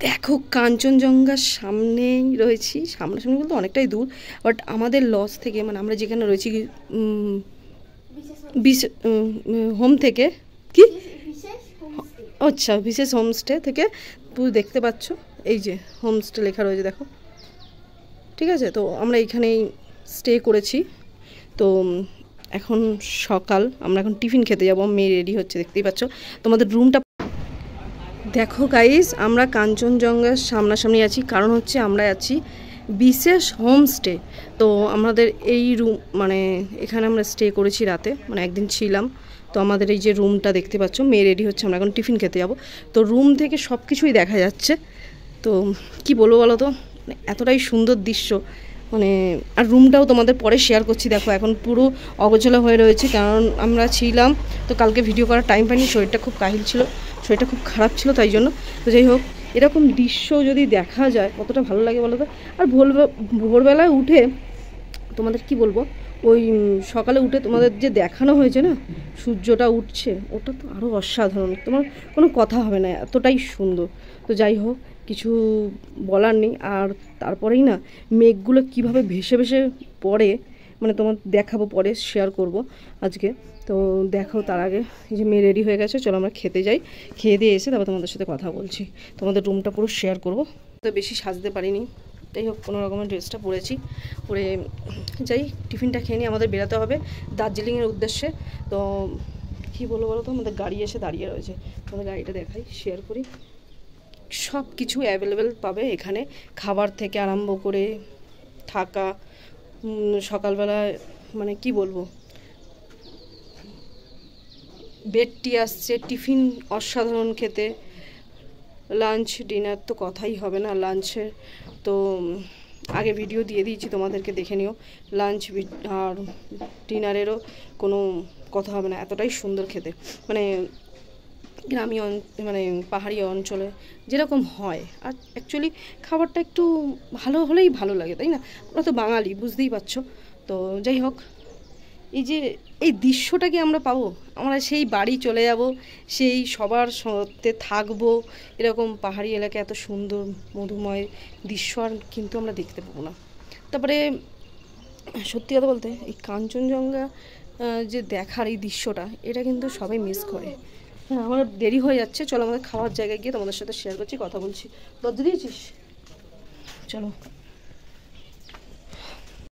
দেখো কাঞ্চনজঙ্ঘার সামনেই রয়েছি, সামনাসামনি বলতে অনেকটাই দূর, বাট আমাদের লজ থেকে মানে আমরা যেখানে রয়েছি হোম থেকে কি আচ্ছা বিশেষ হোমস্টে থেকে পুরো দেখতে পাচ্ছ, এই যে হোমস্টে লেখা রয়েছে দেখো, ঠিক আছে। তো আমরা এইখানেই স্টে করেছি। তো এখন সকাল, আমরা এখন টিফিন খেতে যাবো, মেয়ে রেডি হচ্ছে দেখতেই পাচ্ছ। তোমাদের রুমটা দেখো গাইস, আমরা কাঞ্চনজঙ্ঘার সামনাসামনি আছি, কারণ হচ্ছে আমরা আছি বিশেষ হোমস্টে। তো আমাদের এই রুম মানে এখানে আমরা স্টে করেছি রাতে, মানে একদিন ছিলাম। তো আমাদের এই যে রুমটা দেখতে পাচ্ছ, মেয়ে রেডি হচ্ছে, আমরা এখন টিফিন খেতে যাব। তো রুম থেকে সব কিছুই দেখা যাচ্ছে। তো কি বলবো বলো তো, এতটাই সুন্দর দৃশ্য মানে। আর রুমটাও তোমাদের পরে শেয়ার করছি। দেখো এখন পুরো অগোছালো হয়ে রয়েছে, কারণ আমরা ছিলাম তো কালকে ভিডিও করার টাইম পাইনি, শরীরটা খুব কাহিল ছিল, শরীরটা খুব খারাপ ছিল, তাই জন্য। তো যাই হোক, এরকম দৃশ্য যদি দেখা যায় কতটা ভালো লাগে বলো তো। আর ভোরবেলায় উঠে তোমাদের কি বলবো, ওই সকালে উঠে তোমাদের যে দেখানো হয়েছে না, সূর্যটা উঠছে, ওটা তো আরও অসাধারণ, তোমার কোনো কথা হবে না, এতটাই সুন্দর। তো যাই হোক, কিছু বলার নেই। আর তারপরেই না মেঘগুলো কিভাবে ভেসে ভেসে পড়ে, মানে তোমার দেখাবো, পরে শেয়ার করব আজকে। তো দেখো, তার আগে এই যে মেয়ে রেডি হয়ে গেছে, চলো আমরা খেতে যাই, খেয়ে দিয়ে এসে তারপর তোমাদের সাথে কথা বলছি, তোমাদের রুমটা পুরো শেয়ার করব। তো বেশি সাজতে পারিনি, যাই হোক কোনো রকমের ড্রেসটা পরেছি, পরে যাই টিফিনটা খেয়ে নিয়ে আমাদের বেরোতে হবে দার্জিলিংয়ের উদ্দেশ্যে। তো কী বলবো বলো তো, আমাদের গাড়ি এসে দাঁড়িয়ে রয়েছে, আমাদের গাড়িটা দেখাই, শেয়ার করি। সব কিছু অ্যাভেলেবেল পাবে এখানে, খাবার থেকে আরম্ভ করে থাকা, সকালবেলায় মানে কি বলবো, বেডটি আসছে, টিফিন অসাধারণ খেতে, লাঞ্চ ডিনার তো কথাই হবে না। লাঞ্চের তো আগে ভিডিও দিয়ে দিয়েছি, তোমাদেরকে দেখে নিও। লাঞ্চ আর ডিনারেরও কোনো কথা হবে না, এতটাই সুন্দর খেতে, মানে গ্রামীণ মানে পাহাড়ি অঞ্চলে যেরকম হয়। আর অ্যাকচুয়ালি খাবারটা একটু ভালো হলেই ভালো লাগে, তাই না? আমরা তো বাঙালি, বুঝতেই পারছো। তো যাই হোক, এই যে এই দৃশ্যটাকে আমরা পাবো, আমরা সেই বাড়ি চলে যাব, সেই সবার সাথে থাকবো, এরকম পাহাড়ি এলাকা এত সুন্দর মধুময় দৃশ্য আর কিন্তু আমরা দেখতে পাবো না। তারপরে সত্যি কথা বলতে, এই কাঞ্চনজঙ্ঘা যে দেখার এই দৃশ্যটা, এটা কিন্তু সবাই মিস করে। হ্যাঁ, আমার দেরি হয়ে যাচ্ছে, চলো আমাদের খাওয়ার জায়গায় গিয়ে তোমাদের সাথে শেয়ার করছি, কথা বলছি। দরজা দিয়েছিস? চলো।